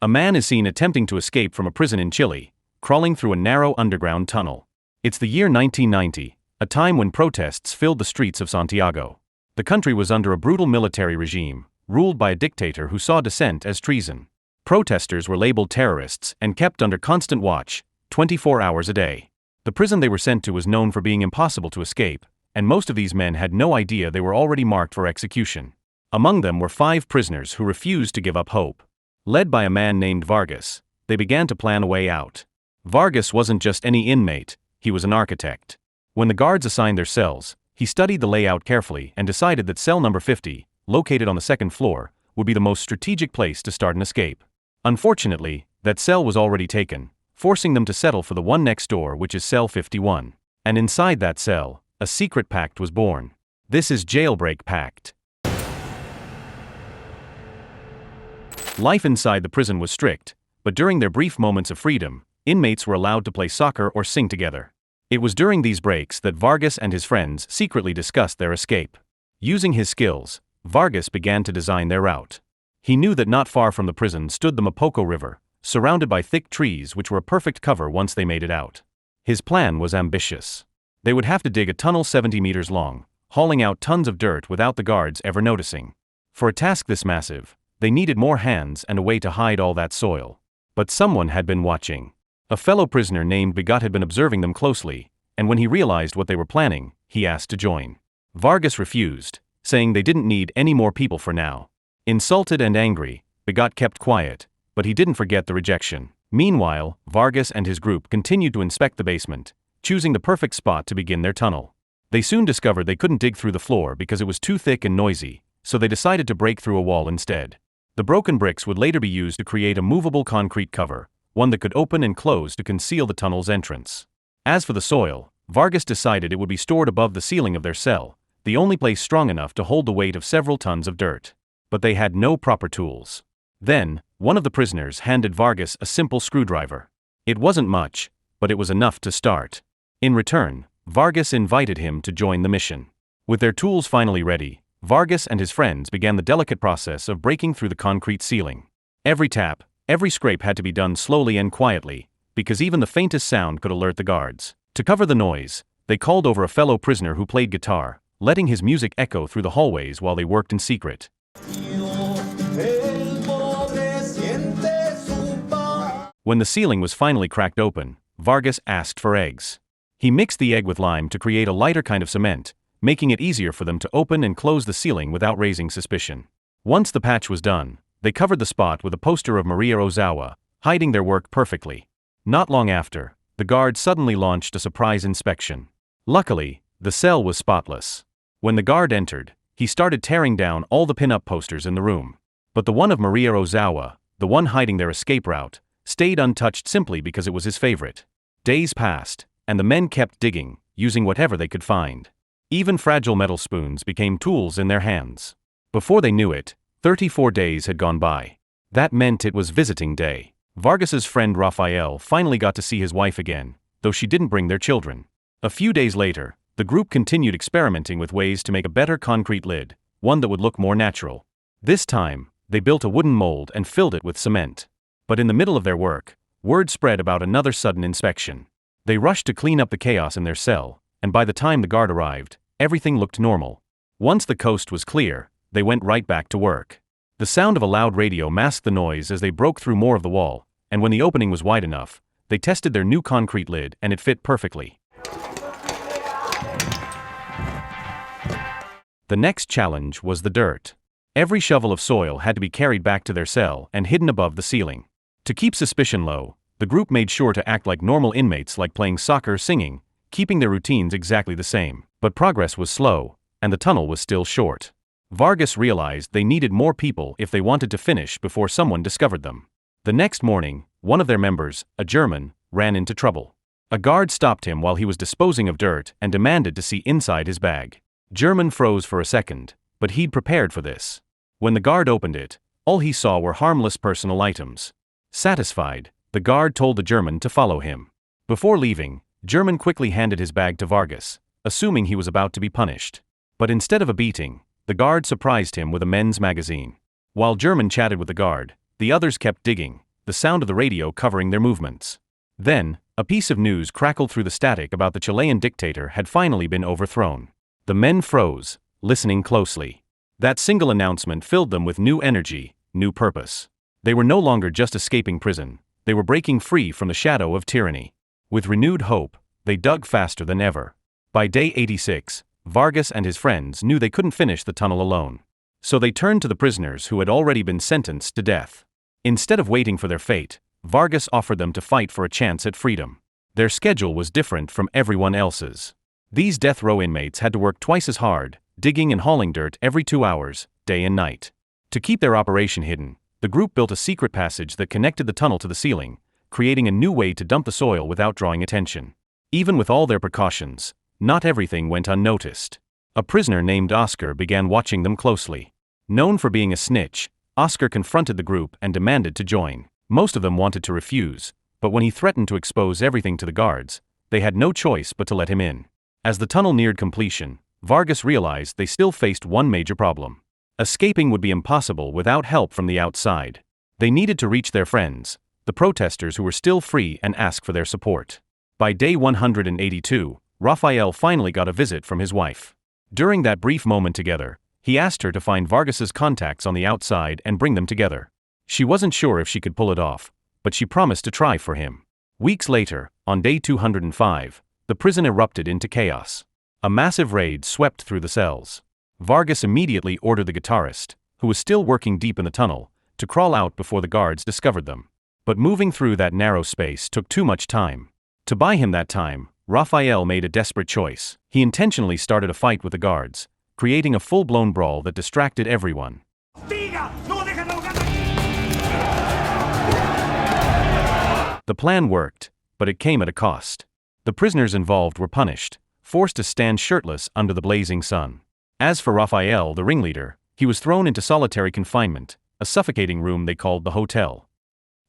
A man is seen attempting to escape from a prison in Chile, crawling through a narrow underground tunnel. It's the year 1990, a time when protests filled the streets of Santiago. The country was under a brutal military regime, ruled by a dictator who saw dissent as treason. Protesters were labeled terrorists and kept under constant watch, 24 hours a day. The prison they were sent to was known for being impossible to escape, and most of these men had no idea they were already marked for execution. Among them were 5 prisoners who refused to give up hope. Led by a man named Vargas, they began to plan a way out. Vargas wasn't just any inmate, he was an architect. When the guards assigned their cells, he studied the layout carefully and decided that cell number 50, located on the 2nd floor, would be the most strategic place to start an escape. Unfortunately, that cell was already taken, forcing them to settle for the one next door, which is cell 51. And inside that cell, a secret pact was born. This is Jailbreak Pact. Life inside the prison was strict, but during their brief moments of freedom, inmates were allowed to play soccer or sing together. It was during these breaks that Vargas and his friends secretly discussed their escape. Using his skills, Vargas began to design their route. He knew that not far from the prison stood the Mapoco River, surrounded by thick trees which were a perfect cover once they made it out. His plan was ambitious. They would have to dig a tunnel 70 meters long, hauling out tons of dirt without the guards ever noticing. For a task this massive, they needed more hands and a way to hide all that soil. But someone had been watching. A fellow prisoner named Breakout had been observing them closely, and when he realized what they were planning, he asked to join. Vargas refused, saying they didn't need any more people for now. Insulted and angry, Breakout kept quiet, but he didn't forget the rejection. Meanwhile, Vargas and his group continued to inspect the basement, choosing the perfect spot to begin their tunnel. They soon discovered they couldn't dig through the floor because it was too thick and noisy, so they decided to break through a wall instead. The broken bricks would later be used to create a movable concrete cover, one that could open and close to conceal the tunnel's entrance. As for the soil, Vargas decided it would be stored above the ceiling of their cell, the only place strong enough to hold the weight of several tons of dirt. But they had no proper tools. Then, one of the prisoners handed Vargas a simple screwdriver. It wasn't much, but it was enough to start. In return, Vargas invited him to join the mission. With their tools finally ready, Vargas and his friends began the delicate process of breaking through the concrete ceiling. Every tap, every scrape had to be done slowly and quietly, because even the faintest sound could alert the guards. To cover the noise, they called over a fellow prisoner who played guitar, letting his music echo through the hallways while they worked in secret. When the ceiling was finally cracked open, Vargas asked for eggs. He mixed the egg with lime to create a lighter kind of cement, making it easier for them to open and close the ceiling without raising suspicion. Once the patch was done, they covered the spot with a poster of Maria Ozawa, hiding their work perfectly. Not long after, the guard suddenly launched a surprise inspection. Luckily, the cell was spotless. When the guard entered, he started tearing down all the pin-up posters in the room. But the one of Maria Ozawa, the one hiding their escape route, stayed untouched simply because it was his favorite. Days passed, and the men kept digging, using whatever they could find. Even fragile metal spoons became tools in their hands. Before they knew it, 34 days had gone by. That meant it was visiting day. Vargas's friend Rafael finally got to see his wife again, though she didn't bring their children. A few days later, the group continued experimenting with ways to make a better concrete lid, one that would look more natural. This time, they built a wooden mold and filled it with cement. But in the middle of their work, word spread about another sudden inspection. They rushed to clean up the chaos in their cell, and by the time the guard arrived, everything looked normal. Once the coast was clear, they went right back to work. The sound of a loud radio masked the noise as they broke through more of the wall, and when the opening was wide enough, they tested their new concrete lid and it fit perfectly. The next challenge was the dirt. Every shovel of soil had to be carried back to their cell and hidden above the ceiling. To keep suspicion low, the group made sure to act like normal inmates, like playing soccer, singing, keeping their routines exactly the same. But progress was slow, and the tunnel was still short. Vargas realized they needed more people if they wanted to finish before someone discovered them. The next morning, one of their members, a German, ran into trouble. A guard stopped him while he was disposing of dirt and demanded to see inside his bag. German froze for a second, but he'd prepared for this. When the guard opened it, all he saw were harmless personal items. Satisfied, the guard told the German to follow him. Before leaving, German quickly handed his bag to Vargas, assuming he was about to be punished. But instead of a beating, the guard surprised him with a men's magazine. While German chatted with the guard, the others kept digging, the sound of the radio covering their movements. Then, a piece of news crackled through the static about the Chilean dictator had finally been overthrown. The men froze, listening closely. That single announcement filled them with new energy, new purpose. They were no longer just escaping prison, they were breaking free from the shadow of tyranny. With renewed hope, they dug faster than ever. By day 86, Vargas and his friends knew they couldn't finish the tunnel alone. So they turned to the prisoners who had already been sentenced to death. Instead of waiting for their fate, Vargas offered them to fight for a chance at freedom. Their schedule was different from everyone else's. These death row inmates had to work twice as hard, digging and hauling dirt every 2 hours, day and night. To keep their operation hidden, the group built a secret passage that connected the tunnel to the ceiling, creating a new way to dump the soil without drawing attention. Even with all their precautions, not everything went unnoticed. A prisoner named Oscar began watching them closely. Known for being a snitch, Oscar confronted the group and demanded to join. Most of them wanted to refuse, but when he threatened to expose everything to the guards, they had no choice but to let him in. As the tunnel neared completion, Vargas realized they still faced one major problem. Escaping would be impossible without help from the outside. They needed to reach their friends, the protesters who were still free, and ask for their support. By day 182, Rafael finally got a visit from his wife. During that brief moment together, he asked her to find Vargas's contacts on the outside and bring them together. She wasn't sure if she could pull it off, but she promised to try for him. Weeks later, on day 205, the prison erupted into chaos. A massive raid swept through the cells. Vargas immediately ordered the guitarist, who was still working deep in the tunnel, to crawl out before the guards discovered them. But moving through that narrow space took too much time. To buy him that time, Rafael made a desperate choice. He intentionally started a fight with the guards, creating a full-blown brawl that distracted everyone. The plan worked, but it came at a cost. The prisoners involved were punished, forced to stand shirtless under the blazing sun. As for Rafael, the ringleader, he was thrown into solitary confinement, a suffocating room they called the hotel.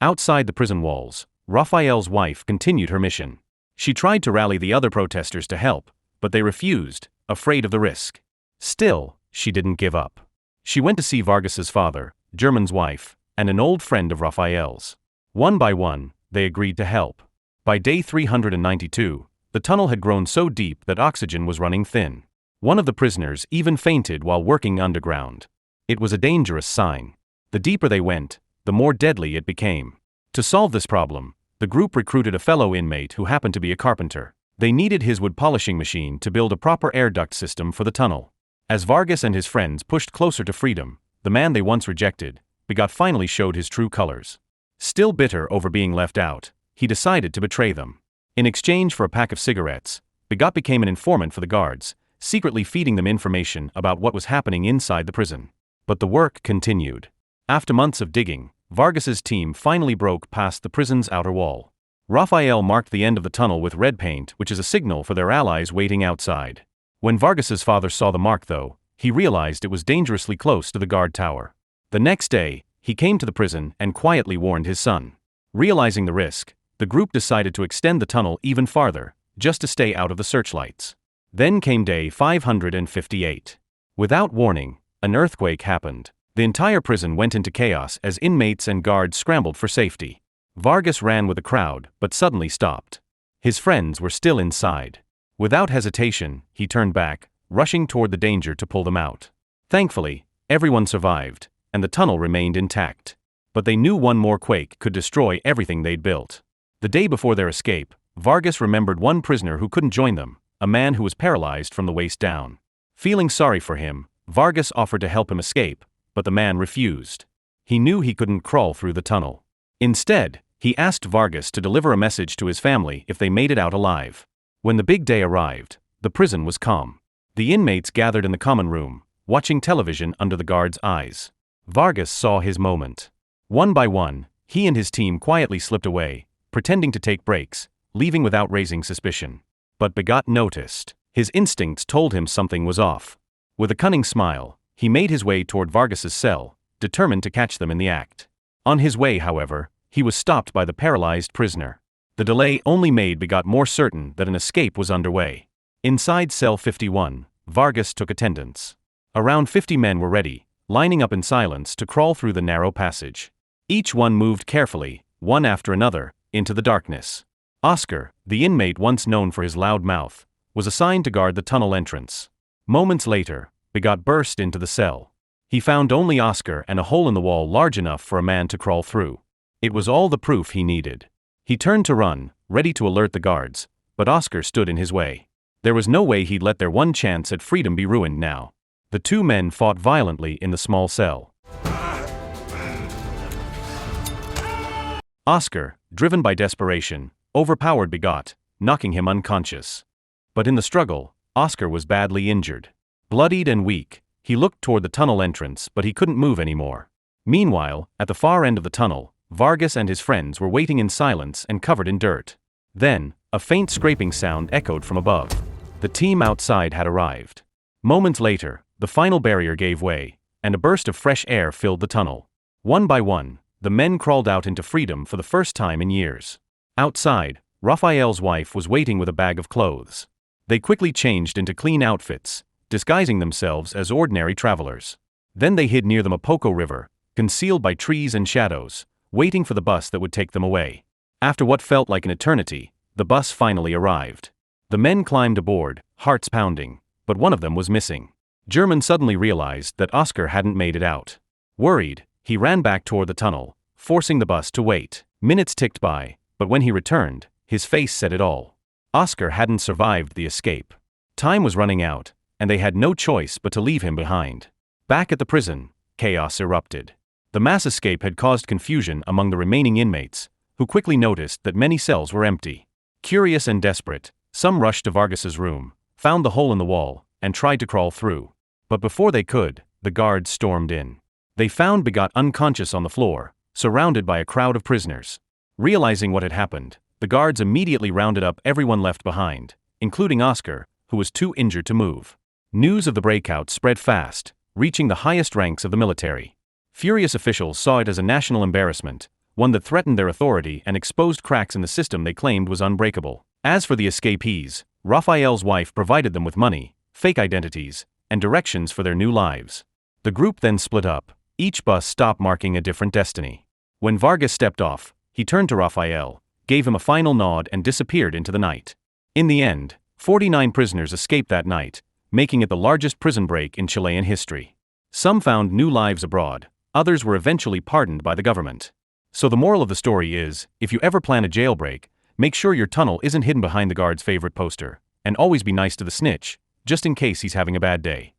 Outside the prison walls, Rafael's wife continued her mission. She tried to rally the other protesters to help, but they refused, afraid of the risk. Still, she didn't give up. She went to see Vargas's father, German's wife, and an old friend of Rafael's. One by one, they agreed to help. By day 392, the tunnel had grown so deep that oxygen was running thin. One of the prisoners even fainted while working underground. It was a dangerous sign. The deeper they went, the more deadly it became. To solve this problem, the group recruited a fellow inmate who happened to be a carpenter. They needed his wood polishing machine to build a proper air duct system for the tunnel. As Vargas and his friends pushed closer to freedom, the man they once rejected, Breakout finally showed his true colors. Still bitter over being left out, he decided to betray them. In exchange for a pack of cigarettes, Breakout became an informant for the guards, secretly feeding them information about what was happening inside the prison. But the work continued. After months of digging, Vargas's team finally broke past the prison's outer wall. Rafael marked the end of the tunnel with red paint, which is a signal for their allies waiting outside. When Vargas's father saw the mark, though, he realized it was dangerously close to the guard tower. The next day, he came to the prison and quietly warned his son. Realizing the risk, the group decided to extend the tunnel even farther, just to stay out of the searchlights. Then came day 558. Without warning, an earthquake happened. The entire prison went into chaos as inmates and guards scrambled for safety. Vargas ran with the crowd, but suddenly stopped. His friends were still inside. Without hesitation, he turned back, rushing toward the danger to pull them out. Thankfully, everyone survived, and the tunnel remained intact. But they knew one more quake could destroy everything they'd built. The day before their escape, Vargas remembered one prisoner who couldn't join them, a man who was paralyzed from the waist down. Feeling sorry for him, Vargas offered to help him escape, but the man refused. He knew he couldn't crawl through the tunnel. Instead, he asked Vargas to deliver a message to his family if they made it out alive. When the big day arrived, the prison was calm. The inmates gathered in the common room, watching television under the guards' eyes. Vargas saw his moment. One by one, he and his team quietly slipped away, pretending to take breaks, leaving without raising suspicion. But Breakout noticed. His instincts told him something was off. With a cunning smile, he made his way toward Vargas's cell, determined to catch them in the act. On his way, however, he was stopped by the paralyzed prisoner. The delay only made Breakout more certain that an escape was underway. Inside cell 51, Vargas took attendance. Around 50 men were ready, lining up in silence to crawl through the narrow passage. Each one moved carefully, one after another, into the darkness. Oscar, the inmate once known for his loud mouth, was assigned to guard the tunnel entrance. Moments later, Breakout burst into the cell. He found only Oscar and a hole in the wall large enough for a man to crawl through. It was all the proof he needed. He turned to run, ready to alert the guards, but Oscar stood in his way. There was no way he'd let their one chance at freedom be ruined now. The two men fought violently in the small cell. Oscar, driven by desperation, overpowered Breakout, knocking him unconscious. But in the struggle, Oscar was badly injured. Bloodied and weak, he looked toward the tunnel entrance, but he couldn't move anymore. Meanwhile, at the far end of the tunnel, Vargas and his friends were waiting in silence and covered in dirt. Then, a faint scraping sound echoed from above. The team outside had arrived. Moments later, the final barrier gave way, and a burst of fresh air filled the tunnel. One by one, the men crawled out into freedom for the first time in years. Outside, Raphael's wife was waiting with a bag of clothes. They quickly changed into clean outfits, disguising themselves as ordinary travelers. Then they hid near the Mapoko River, concealed by trees and shadows, waiting for the bus that would take them away. After what felt like an eternity, the bus finally arrived. The men climbed aboard, hearts pounding, but one of them was missing. German suddenly realized that Oscar hadn't made it out. Worried, he ran back toward the tunnel, forcing the bus to wait. Minutes ticked by, but when he returned, his face said it all. Oscar hadn't survived the escape. Time was running out, and they had no choice but to leave him behind. Back at the prison, chaos erupted. The mass escape had caused confusion among the remaining inmates, who quickly noticed that many cells were empty. Curious and desperate, some rushed to Vargas's room, found the hole in the wall, and tried to crawl through. But before they could, the guards stormed in. They found Breakout unconscious on the floor, surrounded by a crowd of prisoners. Realizing what had happened, the guards immediately rounded up everyone left behind, including Oscar, who was too injured to move. News of the breakout spread fast, reaching the highest ranks of the military. Furious officials saw it as a national embarrassment, one that threatened their authority and exposed cracks in the system they claimed was unbreakable. As for the escapees, Raphael's wife provided them with money, fake identities, and directions for their new lives. The group then split up, each bus stop marking a different destiny. When Vargas stepped off, he turned to Raphael, gave him a final nod and disappeared into the night. In the end, 49 prisoners escaped that night, making it the largest prison break in Chilean history. Some found new lives abroad, others were eventually pardoned by the government. So the moral of the story is, if you ever plan a jailbreak, make sure your tunnel isn't hidden behind the guard's favorite poster, and always be nice to the snitch, just in case he's having a bad day.